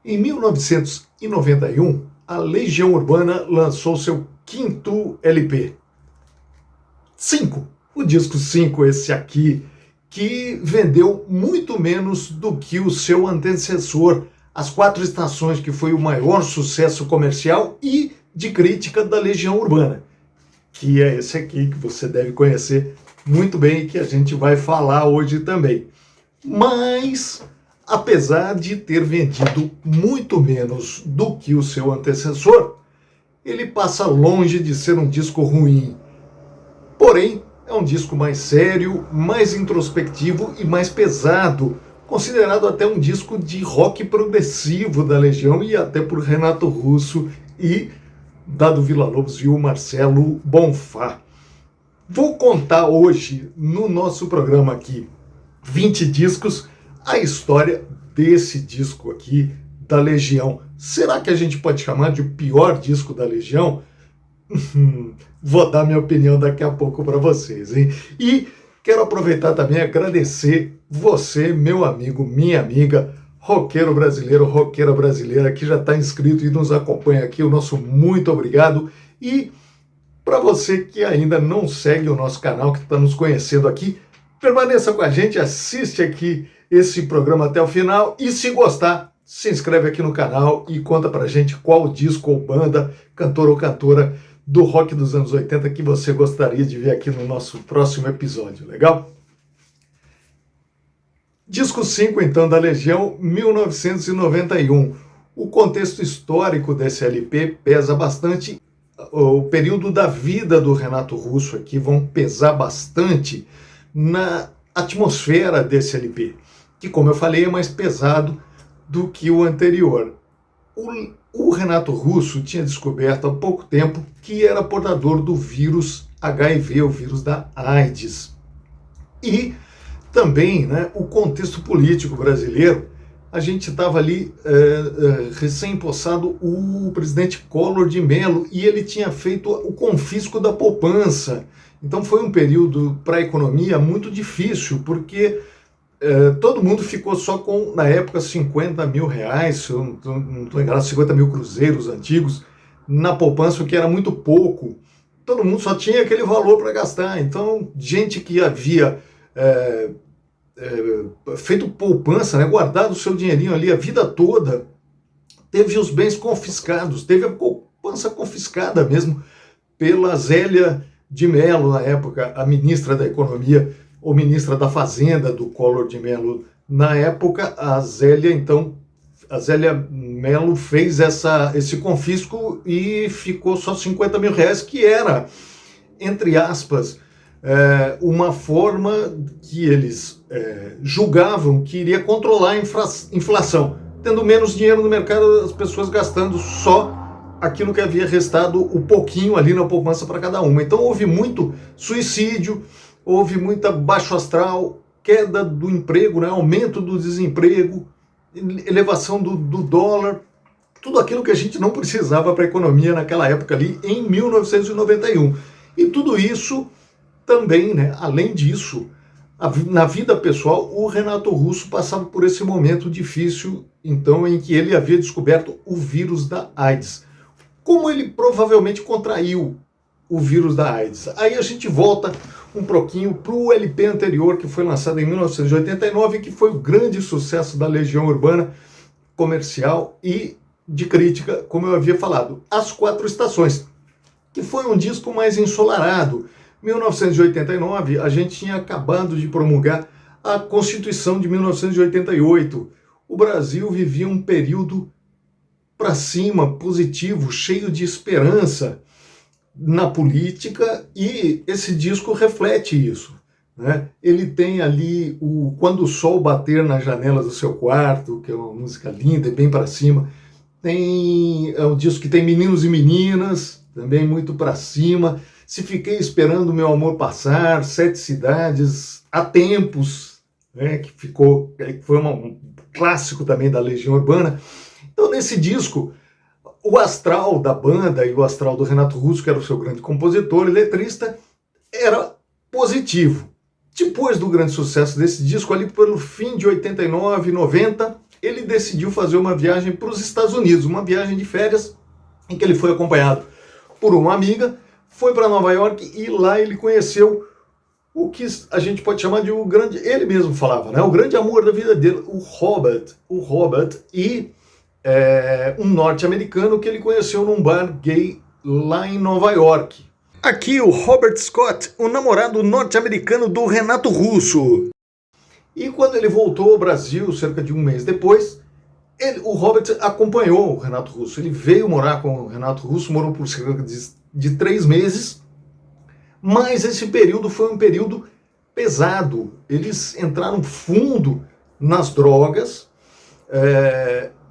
Em 1991, a Legião Urbana lançou seu quinto LP. 5. O disco 5, esse aqui, que vendeu muito menos do que o seu antecessor, As Quatro Estações, que foi o maior sucesso comercial e de crítica da Legião Urbana, que é esse aqui que você deve conhecer muito bem e que a gente vai falar hoje também. Mas, apesar de ter vendido muito menos do que o seu antecessor, ele passa longe de ser um disco ruim. Porém, é um disco mais sério, mais introspectivo e mais pesado, considerado até um disco de rock progressivo da Legião e até por Renato Russo e Dado Villa-Lobos e o Marcelo Bonfá. Vou contar hoje, no nosso programa aqui, 20 discos, a história desse disco aqui da Legião. Será que a gente pode chamar de o pior disco da Legião? Vou dar minha opinião daqui a pouco para vocês, hein? E quero aproveitar também e agradecer você, meu amigo, minha amiga, roqueiro brasileiro, roqueira brasileira, que já está inscrito e nos acompanha aqui. O nosso muito obrigado. E para você que ainda não segue o nosso canal, que está nos conhecendo aqui, permaneça com a gente, assiste aqui esse programa até o final e, se gostar, se inscreve aqui no canal e conta pra gente qual disco ou banda, cantor ou cantora do rock dos anos 80 que você gostaria de ver aqui no nosso próximo episódio, legal? Disco 5, então, da Legião, 1991. O contexto histórico desse LP pesa bastante. O período da vida do Renato Russo aqui vão pesar bastante na atmosfera desse LP, que, como eu falei, é mais pesado do que o anterior. O Renato Russo tinha descoberto há pouco tempo que era portador do vírus HIV, o vírus da AIDS. E também, né, o contexto político brasileiro, a gente estava ali recém-possado o presidente Collor de Mello e ele tinha feito o confisco da poupança. Então foi um período para a economia muito difícil, porque todo mundo ficou só com, na época, 50 mil reais, se eu não estou enganado, 50 mil cruzeiros antigos, na poupança, o que era muito pouco. Todo mundo só tinha aquele valor para gastar. Então, gente que havia feito poupança, né, guardado o seu dinheirinho ali a vida toda, teve os bens confiscados, teve a poupança confiscada mesmo pela Zélia de Mello, na época, a ministra da Economia, ou ministra da Fazenda do Collor de Mello. Na época, a Zélia Mello fez esse confisco e ficou só 50 mil reais, que era, entre aspas, uma forma que eles julgavam que iria controlar a inflação. Tendo menos dinheiro no mercado, as pessoas gastando só aquilo que havia restado, o pouquinho ali na poupança para cada uma. Então houve muito suicídio, houve muita baixo astral, queda do emprego, né, aumento do desemprego, elevação do dólar, tudo aquilo que a gente não precisava para a economia naquela época ali, em 1991. E tudo isso também, né, além disso, na vida pessoal, o Renato Russo passava por esse momento difícil, então, em que ele havia descoberto o vírus da AIDS. Como ele provavelmente contraiu o vírus da AIDS? Aí a gente volta um pouquinho para o LP anterior, que foi lançado em 1989, que foi o grande sucesso da Legião Urbana, comercial e de crítica, como eu havia falado, As Quatro Estações, que foi um disco mais ensolarado. Em 1989, a gente tinha acabado de promulgar a Constituição de 1988. O Brasil vivia um período para cima, positivo, cheio de esperança na política, e esse disco reflete isso, né? Ele tem ali o Quando o Sol Bater nas Janelas do Seu Quarto, que é uma música linda e bem para cima. É um disco que tem Meninos e Meninas, também muito para cima. Se Fiquei Esperando Meu Amor Passar, Sete Cidades, Há Tempos, né, que foi um clássico também da Legião Urbana. Então, nesse disco, o astral da banda e o astral do Renato Russo, que era o seu grande compositor e letrista, era positivo. Depois do grande sucesso desse disco, ali pelo fim de 89, 90, ele decidiu fazer uma viagem para os Estados Unidos, uma viagem de férias, em que ele foi acompanhado por uma amiga, foi para Nova York e lá ele conheceu o que a gente pode chamar de o grande, ele mesmo falava, né, o grande amor da vida dele, o Robert e um norte-americano que ele conheceu num bar gay lá em Nova York. Aqui o Robert Scott, o namorado norte-americano do Renato Russo. E quando ele voltou ao Brasil, cerca de um mês depois, o Robert acompanhou o Renato Russo. Ele veio morar com o Renato Russo, morou por cerca de 3 meses, mas esse período foi um período pesado. Eles entraram fundo nas drogas.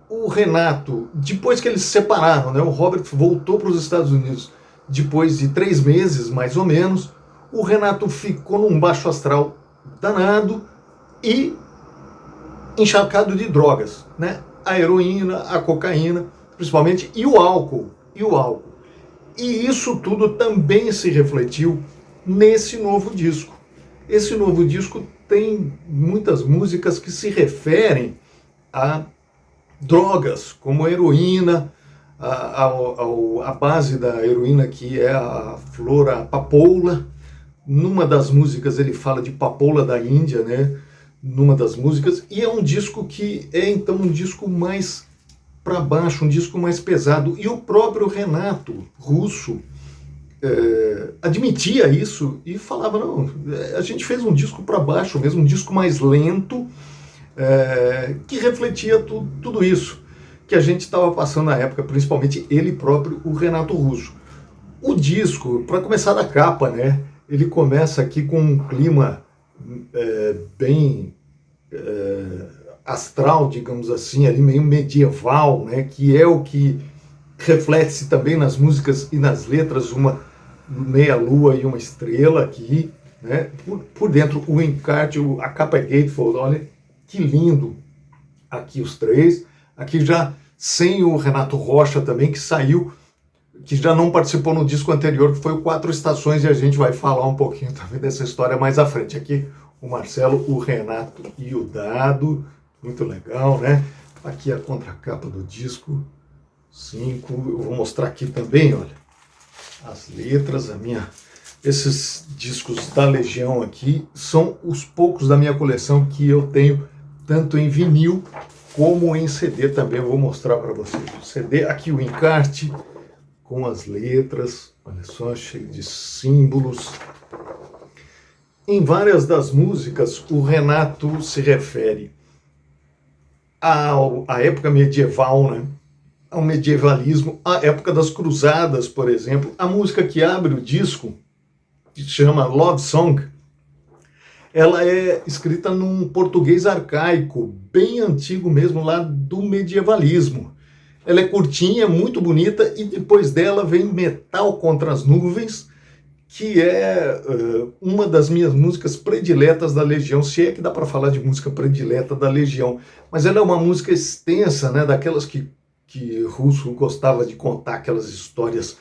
O Renato, depois que eles se separaram, né, o Robert voltou para os Estados Unidos depois de 3 meses, mais ou menos. O Renato ficou num baixo astral danado e encharcado de drogas, né? A heroína, a cocaína, principalmente, e o álcool. E isso tudo também se refletiu nesse novo disco. Esse novo disco tem muitas músicas que se referem a drogas, como a heroína, a base da heroína, que é a flor, a papoula. Numa das músicas ele fala de papoula da Índia, né? Numa das músicas, e é um disco que é então um disco mais para baixo, um disco mais pesado, e o próprio Renato Russo admitia isso e falava, não, a gente fez um disco para baixo mesmo, um disco mais lento, que refletia tudo isso que a gente estava passando na época, principalmente ele próprio, o Renato Russo. O disco, para começar da capa, né, ele começa aqui com um clima bem astral, digamos assim, ali meio medieval, né, que é o que reflete-se também nas músicas e nas letras, uma meia-lua e uma estrela aqui, né, por dentro o encarte, a capa é gatefold, olha que lindo, aqui os 3, aqui já sem o Renato Rocha também, que saiu, que já não participou no disco anterior, que foi o 4 Estações, e a gente vai falar um pouquinho também dessa história mais à frente. Aqui o Marcelo, o Renato e o Dado, muito legal, né? Aqui a contracapa do disco 5, eu vou mostrar aqui também, olha, as letras, esses discos da Legião aqui, são os poucos da minha coleção que eu tenho, tanto em vinil como em CD também, eu vou mostrar para vocês. O CD, aqui o encarte, com as letras, olha só, cheio de símbolos. Em várias das músicas, o Renato se refere à época medieval, né? Ao medievalismo, à época das cruzadas, por exemplo. A música que abre o disco, que se chama Love Song, ela é escrita num português arcaico, bem antigo mesmo, lá do medievalismo. Ela é curtinha, muito bonita, e depois dela vem Metal Contra as Nuvens, que é uma das minhas músicas prediletas da Legião, se é que dá para falar de música predileta da Legião. Mas ela é uma música extensa, né, daquelas que Russo gostava de contar, aquelas histórias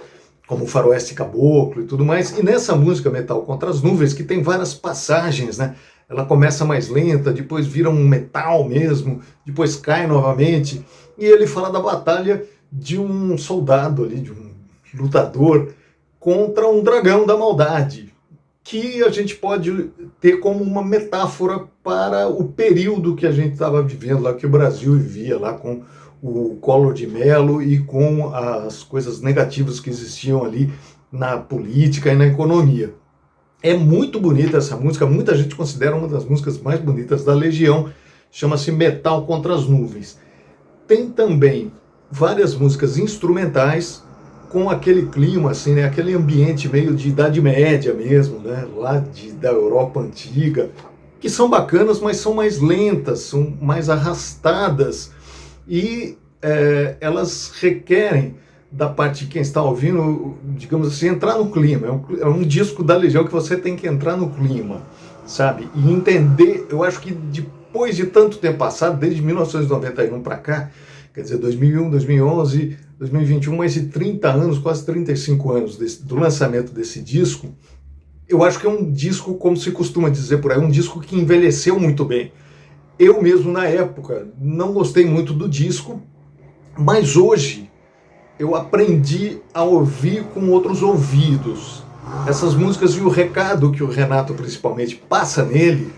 como Faroeste Caboclo e tudo mais. E nessa música Metal Contra as Nuvens, que tem várias passagens, né, ela começa mais lenta, depois vira um metal mesmo, depois cai novamente, e ele fala da batalha de um soldado ali, de um lutador contra um dragão da maldade, que a gente pode ter como uma metáfora para o período que a gente estava vivendo lá, que o Brasil vivia lá com o Collor de Mello e com as coisas negativas que existiam ali na política e na economia. É muito bonita essa música, muita gente considera uma das músicas mais bonitas da Legião, chama-se Metal Contra as Nuvens. Tem também várias músicas instrumentais com aquele clima, assim, né, aquele ambiente meio de Idade Média mesmo, né, lá da Europa Antiga, que são bacanas, mas são mais lentas, são mais arrastadas, e elas requerem da parte de quem está ouvindo, digamos assim, entrar no clima. É um disco da Legião que você tem que entrar no clima, sabe? E entender, eu acho que depois de tanto tempo passado, desde 1991 para cá, quer dizer, 2001, 2011, 2021, mais de 30 anos, quase 35 anos do lançamento desse disco, eu acho que é um disco, como se costuma dizer por aí, um disco que envelheceu muito bem. Eu mesmo, na época, não gostei muito do disco, mas hoje eu aprendi a ouvir com outros ouvidos. Essas músicas e o recado que o Renato principalmente passa nele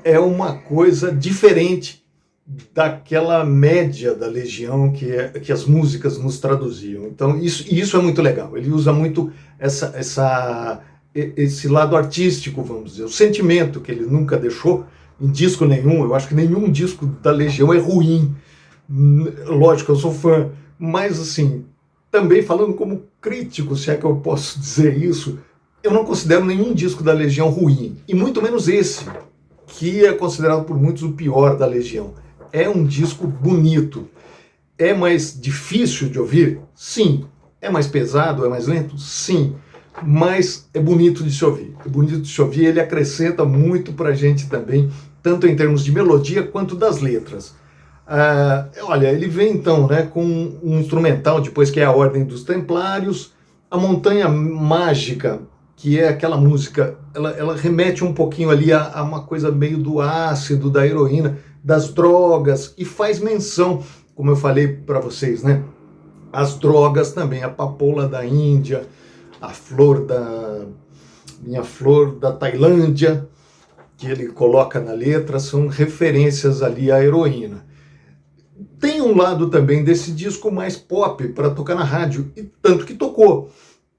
é uma coisa diferente daquela média da Legião que as músicas nos traduziam. Então isso é muito legal. Ele usa muito esse lado artístico, vamos dizer, o sentimento que ele nunca deixou em disco nenhum. Eu acho que nenhum disco da Legião é ruim. Lógico, eu sou fã, mas assim, também falando como crítico, se é que eu posso dizer isso, eu não considero nenhum disco da Legião ruim, e muito menos esse, que é considerado por muitos o pior da Legião. É um disco bonito. É mais difícil de ouvir? Sim. É mais pesado? É mais lento? Sim. Mas é bonito de se ouvir. É bonito de se ouvir, ele acrescenta muito pra gente também, tanto em termos de melodia quanto das letras. Olha, ele vem então, né, com um instrumental, depois que é a Ordem dos Templários, a Montanha Mágica, que é aquela música, ela remete um pouquinho ali a uma coisa meio do ácido, da heroína, das drogas, e faz menção, como eu falei para vocês, né, as drogas também, a papoula da Índia, a minha flor da Tailândia, que ele coloca na letra, são referências ali à heroína. Tem um lado também desse disco mais pop para tocar na rádio, e tanto que tocou,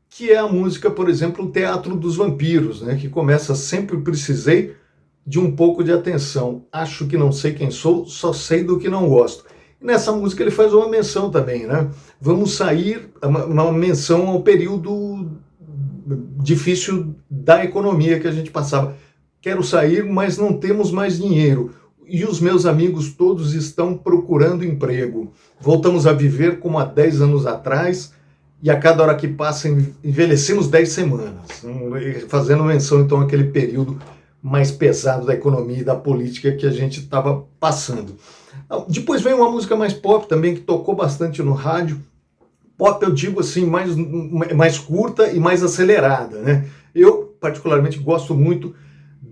que é a música, por exemplo, O Teatro dos Vampiros, né, que começa Sempre precisei de um pouco de atenção, acho que não sei quem sou, só sei do que não gosto. E nessa música ele faz uma menção também, né? Vamos sair, uma menção ao período difícil da economia que a gente passava. Quero sair, mas não temos mais dinheiro. E os meus amigos todos estão procurando emprego. Voltamos a viver como há 10 anos atrás, e a cada hora que passa envelhecemos 10 semanas. Fazendo menção, então, àquele período mais pesado da economia e da política que a gente estava passando. Depois vem uma música mais pop também, que tocou bastante no rádio. Pop, eu digo assim, mais curta e mais acelerada, né? Eu, particularmente, gosto muito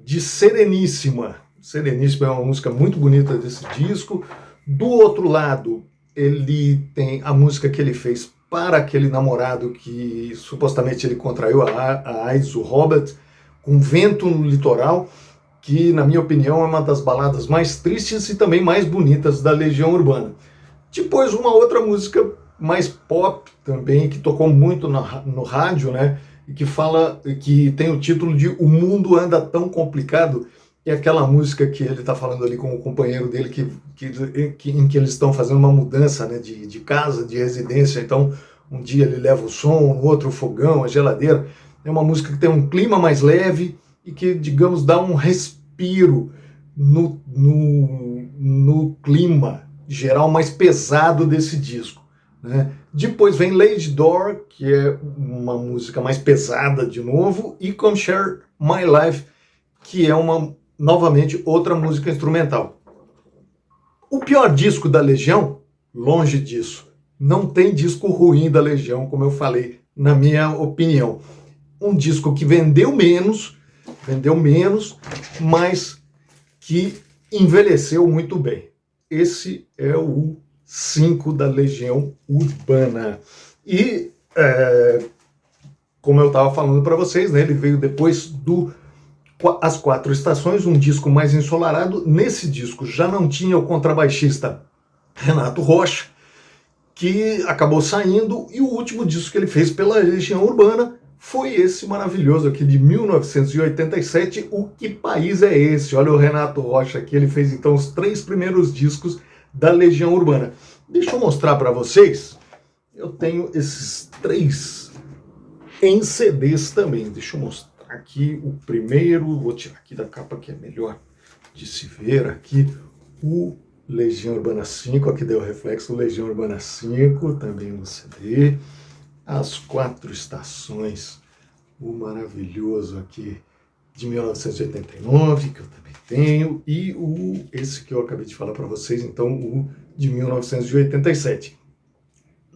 de Sereníssima. Sereníssima é uma música muito bonita desse disco. Do outro lado, ele tem a música que ele fez para aquele namorado que supostamente ele contraiu a AIDS, o Robert, com Vento no Litoral, que, na minha opinião, é uma das baladas mais tristes e também mais bonitas da Legião Urbana. Depois, uma outra música mais pop também, que tocou muito no rádio, né? E que tem o título de O Mundo Anda Tão Complicado, que é aquela música que ele está falando ali com o companheiro dele, em que eles estão fazendo uma mudança, né, de casa, de residência. Então, um dia ele leva o som, no outro o fogão, a geladeira. É uma música que tem um clima mais leve e que, digamos, dá um respiro no clima geral mais pesado desse disco, né? Depois vem Lady Door, que é uma música mais pesada de novo, e Come Share My Life, que é novamente outra música instrumental. O pior disco da Legião, longe disso. Não tem disco ruim da Legião, como eu falei, na minha opinião. Um disco que vendeu menos, mas que envelheceu muito bem. Esse é o 5 da Legião Urbana. E, como eu estava falando para vocês, né, ele veio depois do As Quatro Estações, um disco mais ensolarado. Nesse disco já não tinha o contrabaixista Renato Rocha, que acabou saindo, e o último disco que ele fez pela Legião Urbana foi esse maravilhoso aqui de 1987, O Que País É Esse? Olha o Renato Rocha aqui, ele fez então os 3 primeiros discos da Legião Urbana. Deixa eu mostrar para vocês, eu tenho esses 3 em CDs também. Deixa eu mostrar aqui o primeiro, vou tirar aqui da capa que é melhor de se ver aqui, o Legião Urbana 5, aqui deu reflexo, Legião Urbana 5, também no CD. As Quatro Estações, o maravilhoso aqui de 1989, que eu também tenho, e esse que eu acabei de falar para vocês, então, o de 1987.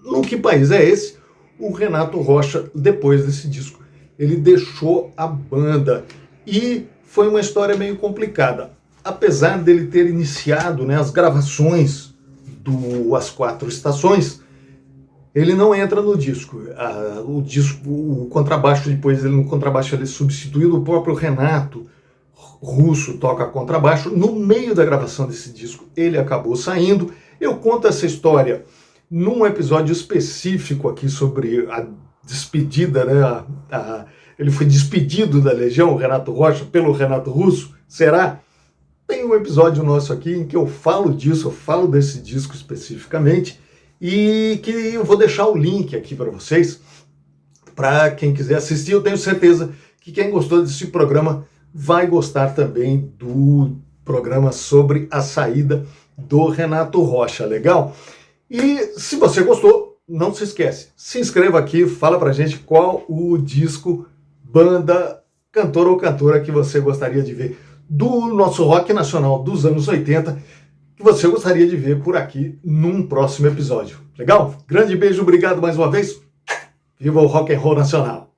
No Que País É Esse? O Renato Rocha, depois desse disco, ele deixou a banda, e foi uma história meio complicada. apesar dele ter iniciado, né, as gravações do As Quatro Estações, ele não entra no disco. O contrabaixo, depois no contrabaixo ele é substituído, o próprio Renato Russo toca contrabaixo. No meio da gravação desse disco, ele acabou saindo. Eu conto essa história num episódio específico aqui sobre a despedida, né? Ele foi despedido da Legião, o Renato Rocha, pelo Renato Russo. Será? Tem um episódio nosso aqui em que eu falo disso, eu falo desse disco especificamente, e que eu vou deixar o link aqui para vocês, para quem quiser assistir. Eu tenho certeza que quem gostou desse programa vai gostar também do programa sobre a saída do Renato Rocha, legal? E se você gostou, não se esquece, se inscreva aqui, fala pra gente qual o disco, banda, cantor ou cantora que você gostaria de ver do nosso rock nacional dos anos 80, que você gostaria de ver por aqui num próximo episódio. Legal? Grande beijo, obrigado mais uma vez. Viva o rock and roll nacional!